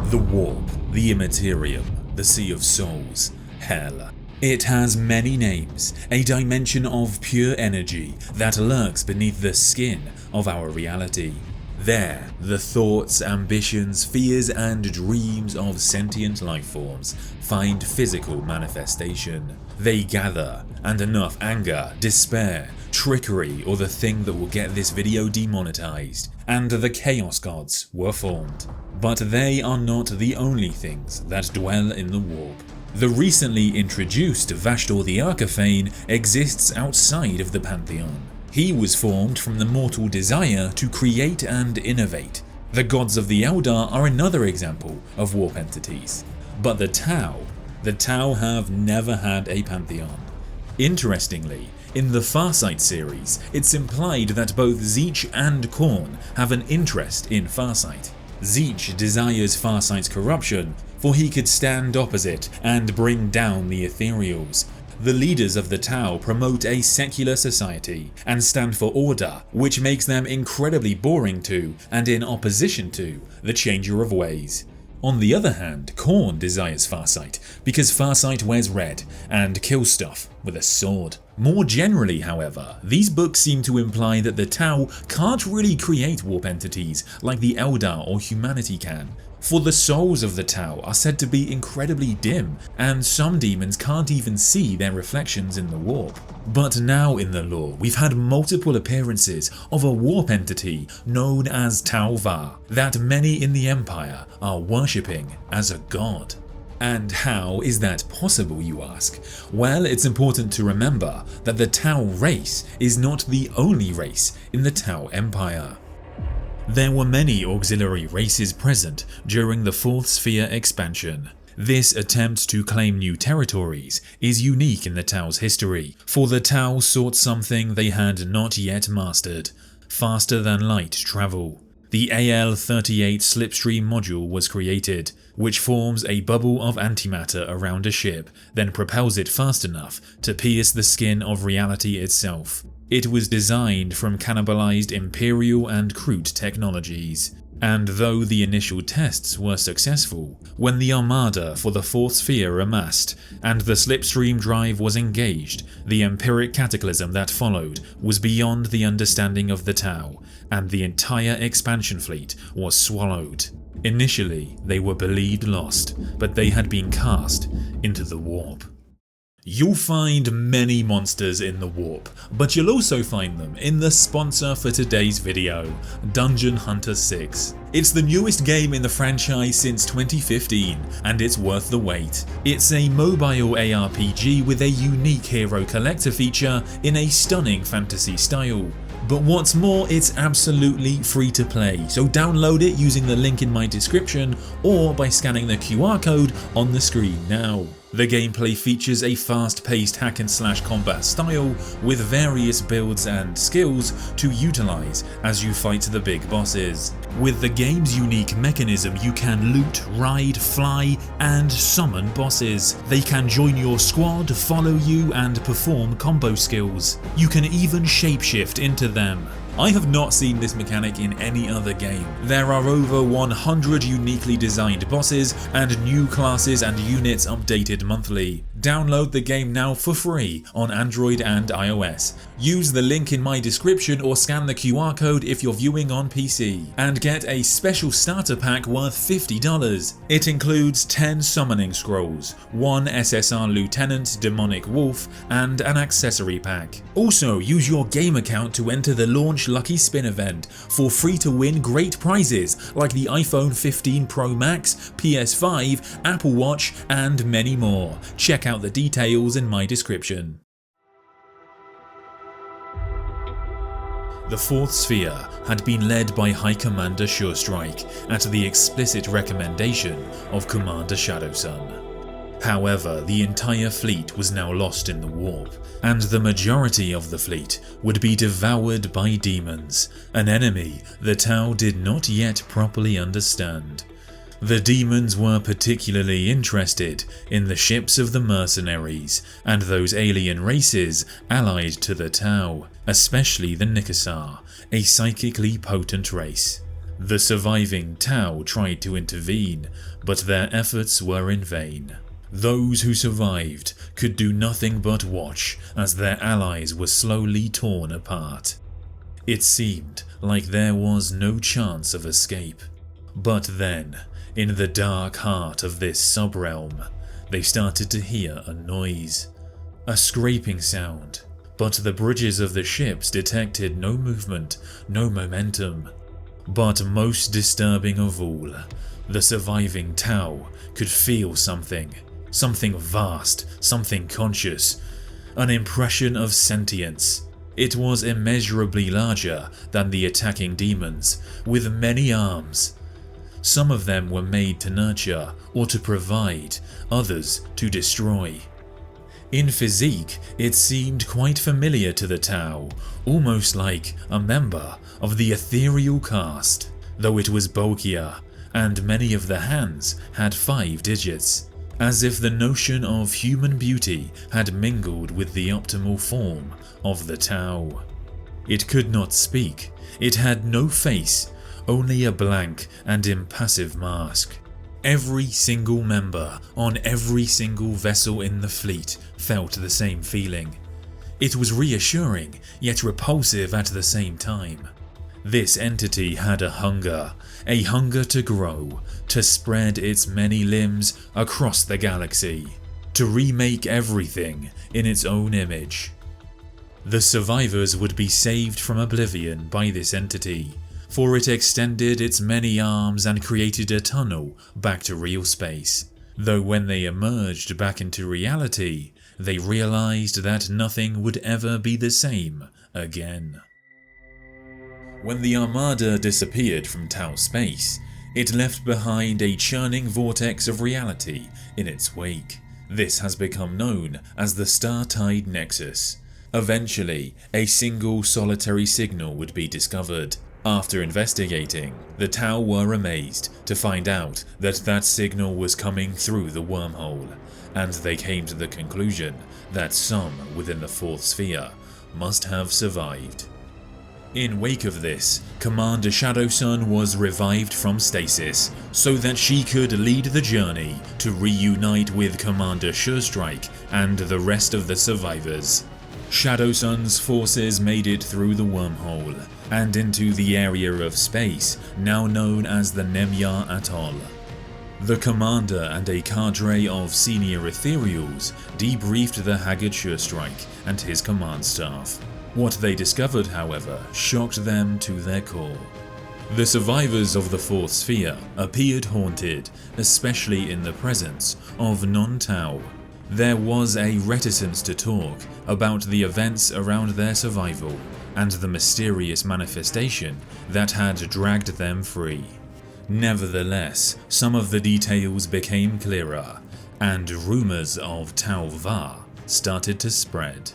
The Warp, the Immaterium, the Sea of Souls, Hell. It has many names, a dimension of pure energy that lurks beneath the skin of our reality. There, the thoughts, ambitions, fears and dreams of sentient lifeforms find physical manifestation. They gather, and enough anger, despair, trickery, or the thing that will get this video demonetized, and the Chaos Gods were formed. But they are not the only things that dwell in the Warp. The recently introduced Vashdor the Arcaphane exists outside of the Pantheon. He was formed from the mortal desire to create and innovate. The Gods of the Eldar are another example of warp entities. But the Tau have never had a pantheon. Interestingly, in the Farsight series, it's implied that both Tzeentch and Khorne have an interest in Farsight. Tzeentch desires Farsight's corruption, for he could stand opposite and bring down the Ethereals. The leaders of the Tau promote a secular society and stand for order, which makes them incredibly boring to, and in opposition to, the Changer of Ways. On the other hand, Khorne desires Farsight because Farsight wears red and kills stuff with a sword. More generally, however, these books seem to imply that the Tau can't really create warp entities like the Eldar or humanity can. For the souls of the Tau are said to be incredibly dim, and some demons can't even see their reflections in the warp. But now in the lore, we've had multiple appearances of a warp entity known as Tau-Va, that many in the Empire are worshipping as a god. And how is that possible, you ask? Well, it's important to remember that the Tau race is not the only race in the Tau Empire. There were many auxiliary races present during the Fourth Sphere expansion. This attempt to claim new territories is unique in the Tau's history, for the Tau sought something they had not yet mastered: faster than light travel. The AL-38 Slipstream module was created, which forms a bubble of antimatter around a ship, then propels it fast enough to pierce the skin of reality itself. It was designed from cannibalized Imperial and Kroot technologies, and though the initial tests were successful, when the Armada for the Fourth Sphere amassed and the Slipstream drive was engaged, the empiric cataclysm that followed was beyond the understanding of the Tau, and the entire expansion fleet was swallowed. Initially, they were believed lost, but they had been cast into the warp. You'll find many monsters in the warp, but you'll also find them in the sponsor for today's video, Dungeon Hunter 6. It's the newest game in the franchise since 2015, and it's worth the wait. It's a mobile ARPG with a unique hero collector feature in a stunning fantasy style. But what's more, it's absolutely free to play, so download it using the link in my description or by scanning the QR code on the screen now. The gameplay features a fast-paced hack-and-slash combat style with various builds and skills to utilize as you fight the big bosses. With the game's unique mechanism, you can loot, ride, fly, and summon bosses. They can join your squad, follow you, and perform combo skills. You can even shapeshift into them. I have not seen this mechanic in any other game. There are over 100 uniquely designed bosses and new classes and units updated monthly. Download the game now for free on Android and iOS. Use the link in my description or scan the QR code if you're viewing on PC, and get a special starter pack worth $50. It includes 10 summoning scrolls, 1 SSR Lieutenant Demonic Wolf, and an accessory pack. Also, use your game account to enter the launch Lucky Spin event for free to win great prizes like the iPhone 15 Pro Max, PS5, Apple Watch, and many more. Check out the details in my description. The Fourth Sphere had been led by High Commander Surestrike at the explicit recommendation of Commander Shadowsun. However, the entire fleet was now lost in the warp, and the majority of the fleet would be devoured by demons, an enemy the Tau did not yet properly understand. The demons were particularly interested in the ships of the mercenaries and those alien races allied to the Tau, especially the Nikasar, a psychically potent race. The surviving Tau tried to intervene, but their efforts were in vain. Those who survived could do nothing but watch as their allies were slowly torn apart. It seemed like there was no chance of escape. But then, in the dark heart of this sub-realm, they started to hear a noise. A scraping sound, but the bridges of the ships detected no movement, no momentum. But most disturbing of all, the surviving Tau could feel something vast, something conscious, an impression of sentience. It was immeasurably larger than the attacking demons, with many arms. Some of them were made to nurture or to provide, others to destroy. In physique, it seemed quite familiar to the Tau, almost like a member of the ethereal caste, though it was bulkier, and many of the hands had 5 digits. As if the notion of human beauty had mingled with the optimal form of the Tau. It could not speak, it had no face, only a blank and impassive mask. Every single member on every single vessel in the fleet felt the same feeling. It was reassuring, yet repulsive at the same time. This entity had a hunger to grow, to spread its many limbs across the galaxy, to remake everything in its own image. The survivors would be saved from oblivion by this entity, for it extended its many arms and created a tunnel back to real space. Though when they emerged back into reality, they realized that nothing would ever be the same again. When the Armada disappeared from Tau space, it left behind a churning vortex of reality in its wake. This has become known as the Star-Tide Nexus. Eventually, a single solitary signal would be discovered. After investigating, the Tau were amazed to find out that that signal was coming through the wormhole, and they came to the conclusion that some within the 4th sphere must have survived. In wake of this, Commander Shadowsun was revived from stasis so that she could lead the journey to reunite with Commander Surestrike and the rest of the survivors. Shadowsun's forces made it through the wormhole and into the area of space now known as the Nemyar Atoll. The commander and a cadre of senior ethereals debriefed the haggard Surestrike and his command staff. What they discovered, however, shocked them to their core. The survivors of the 4th sphere appeared haunted, especially in the presence of non-Tau. There was a reticence to talk about the events around their survival and the mysterious manifestation that had dragged them free. Nevertheless, some of the details became clearer, and rumours of Tau Va started to spread.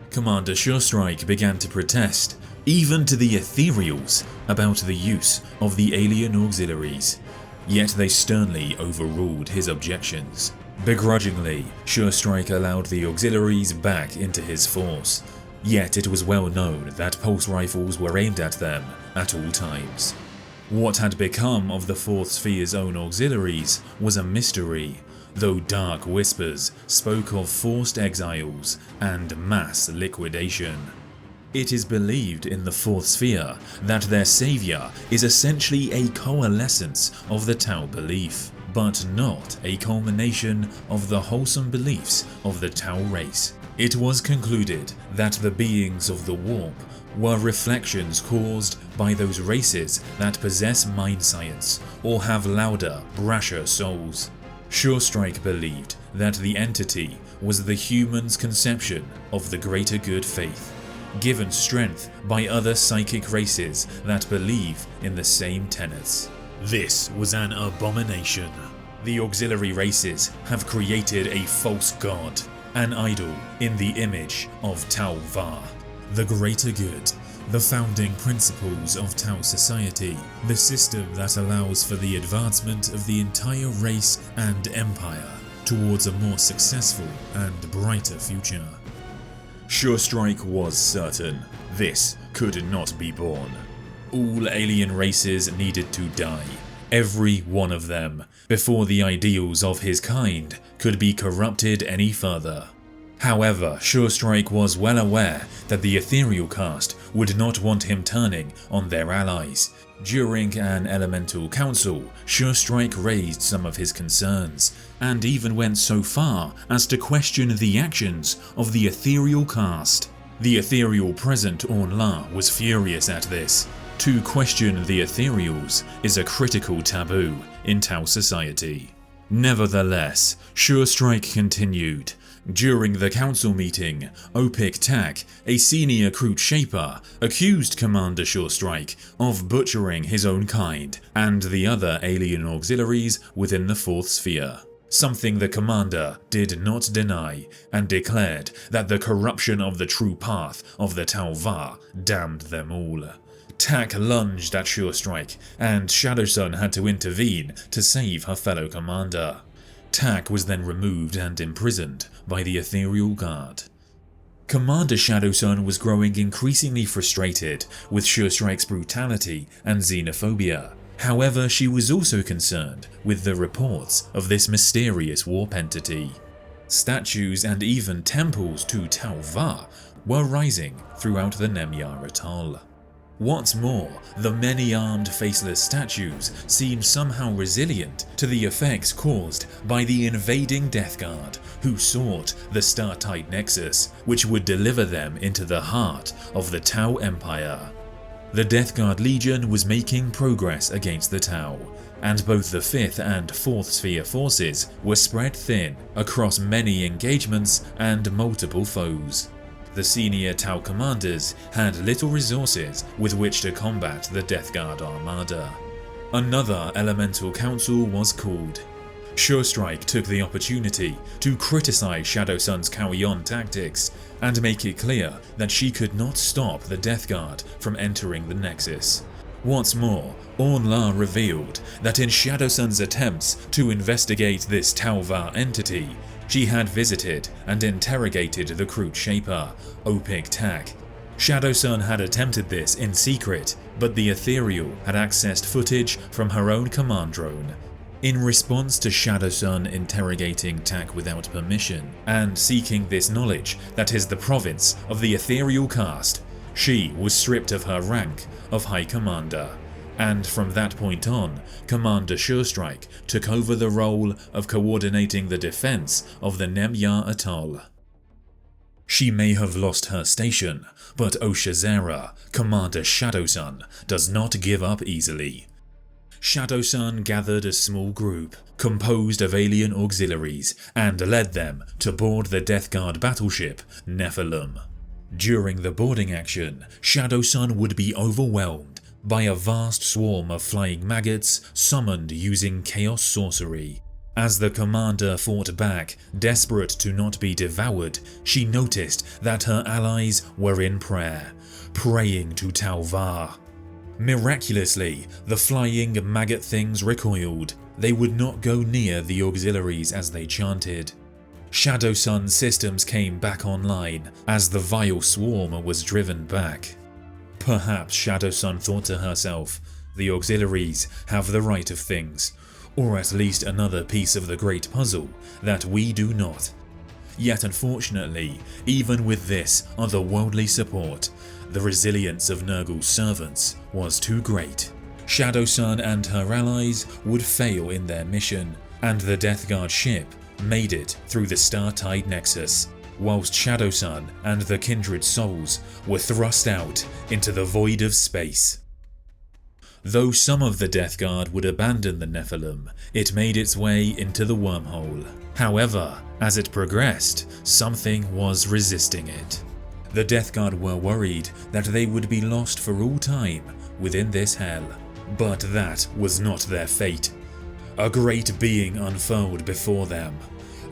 Commander Surestrike began to protest, even to the ethereals, about the use of the alien auxiliaries, yet they sternly overruled his objections. Begrudgingly, Surestrike allowed the auxiliaries back into his force, yet it was well known that pulse rifles were aimed at them at all times. What had become of the 4th sphere's own auxiliaries was a mystery, though dark whispers spoke of forced exiles and mass liquidation. It is believed in the 4th sphere that their saviour is essentially a coalescence of the Tau belief, but not a culmination of the wholesome beliefs of the Tau race. It was concluded that the beings of the warp were reflections caused by those races that possess mind science or have louder, brasher souls. Surestrike believed that the entity was the human's conception of the greater good faith, given strength by other psychic races that believe in the same tenets. This was an abomination. The auxiliary races have created a false god, an idol in the image of Tau Va, the greater good, the founding principles of Tau society, the system that allows for the advancement of the entire race and empire towards a more successful and brighter future. Surestrike was certain this could not be borne. all alien races needed to die. Every one of them, before the ideals of his kind could be corrupted any further. However, Surestrike was well aware that the Ethereal caste would not want him turning on their allies. During an elemental council, Surestrike raised some of his concerns, and even went so far as to question the actions of the Ethereal caste. The Ethereal present Orn-La was furious at this. To question the Ethereals is a critical taboo in Tau society. Nevertheless, Surestrike continued. During the council meeting, Opik Tak, a senior Kroot Shaper, accused Commander Surestrike of butchering his own kind and the other alien auxiliaries within the Fourth Sphere. Something the commander did not deny, and declared that the corruption of the true path of the Tau Va damned them all. Tak lunged at Surestrike, and Shadowsun had to intervene to save her fellow commander. Tak was then removed and imprisoned by the Ethereal Guard. Commander Shadowsun was growing increasingly frustrated with Surestrike's brutality and xenophobia. However, she was also concerned with the reports of this mysterious warp entity. Statues and even temples to Tau Va were rising throughout the Nemyar Atoll. What's more, the many armed faceless statues seem somehow resilient to the effects caused by the invading Death Guard, who sought the Star-Tide Nexus, which would deliver them into the heart of the Tau Empire. The Death Guard Legion was making progress against the Tau, and both the 5th and 4th Sphere forces were spread thin across many engagements and multiple foes. The senior Tau commanders had little resources with which to combat the Death Guard armada. Another elemental council was called. Surestrike took the opportunity to criticize Shadowsun's carry-on tactics and make it clear that she could not stop the Death Guard from entering the Nexus. What's more, Orn-La revealed that in Shadowsun's attempts to investigate this Tau Va entity, she had visited and interrogated the Kroot Shaper, Opik Tak. Shadowsun had attempted this in secret, but the Ethereal had accessed footage from her own command drone. In response to Shadowsun interrogating Tak without permission and seeking this knowledge that is the province of the Ethereal caste, she was stripped of her rank of High Commander. And from that point on, Commander Surestrike took over the role of coordinating the defense of the Nemyar Atoll. She may have lost her station, but Oshazera, Commander Shadowsun, does not give up easily. Shadowsun gathered a small group composed of alien auxiliaries and led them to board the Death Guard battleship Nephilim. During the boarding action, Shadowsun would be overwhelmed by a vast swarm of flying maggots summoned using chaos sorcery. As the commander fought back, desperate to not be devoured, she noticed that her allies were in prayer, praying to Tau Va. Miraculously, the flying maggot things recoiled. They would not go near the auxiliaries as they chanted. Shadowsun's systems came back online as the vile swarm was driven back. Perhaps Shadowsun thought to herself, the auxiliaries have the right of things, or at least another piece of the great puzzle that we do not. Yet unfortunately, even with this otherworldly support, the resilience of NURGLE's servants was too great. Shadowsun and her allies would fail in their mission, and the Death Guard ship made it through the Star-Tide Nexus, whilst Shadowsun and the kindred souls were thrust out into the void of space. Though some of the Death Guard would abandon the Nephilim, it made its way into the wormhole. However, as it progressed, something was resisting it. The Death Guard were worried that they would be lost for all time within this hell, but that was not their fate. A great being unfurled before them,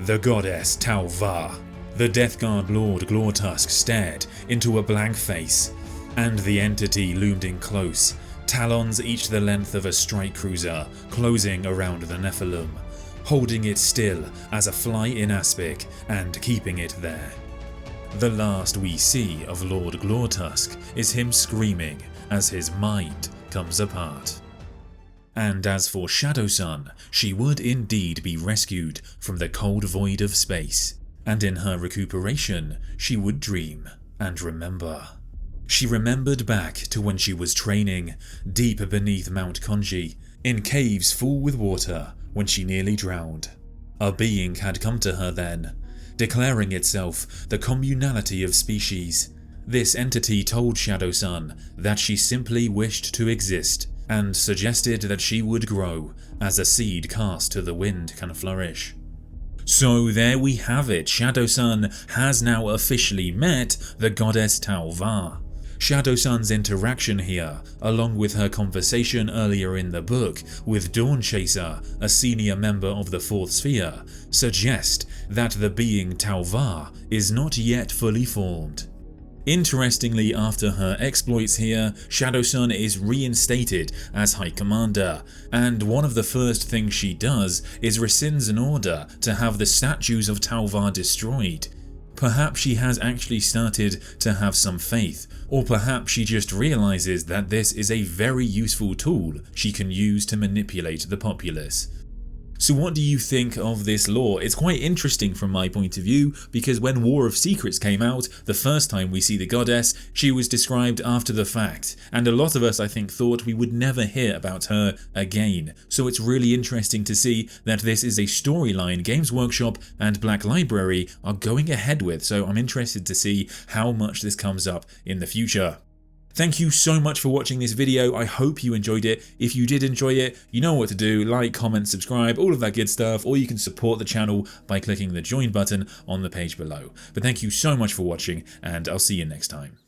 the goddess Tau Va. The Death Guard Lord Glortusk stared into a blank face, and the entity loomed in close, talons each the length of a strike cruiser closing around the Nephilim, holding it still as a fly in aspic and keeping it there. The last we see of Lord Glortusk is him screaming as his mind comes apart. And as for Shadowsun, she would indeed be rescued from the cold void of space, and in her recuperation, she would dream and remember. She remembered back to when she was training, deep beneath Mount Konji, in caves full with water, when she nearly drowned. A being had come to her then, declaring itself the communality of species. This entity told Shadowsun that she simply wished to exist, and suggested that she would grow as a seed cast to the wind can flourish. So there we have it, Shadowsun has now officially met the goddess Tauvar. Shadowsun's interaction here, along with her conversation earlier in the book with Dawnchaser, a senior member of the Fourth Sphere, suggest that the being Tauvar is not yet fully formed. Interestingly, after her exploits here, Shadowsun is reinstated as High Commander, and one of the first things she does is rescinds an order to have the statues of Tauvar destroyed. Perhaps she has actually started to have some faith, or perhaps she just realizes that this is a very useful tool she can use to manipulate the populace. So what do you think of this lore? It's quite interesting from my point of view, because when War of Secrets came out, the first time we see the goddess, she was described after the fact, and a lot of us I think thought we would never hear about her again. So it's really interesting to see that this is a storyline Games Workshop and Black Library are going ahead with, so I'm interested to see how much this comes up in the future. Thank you so much for watching this video, I hope you enjoyed it. If you did enjoy it, you know what to do, like, comment, subscribe, all of that good stuff, or you can support the channel by clicking the join button on the page below. But thank you so much for watching, and I'll see you next time.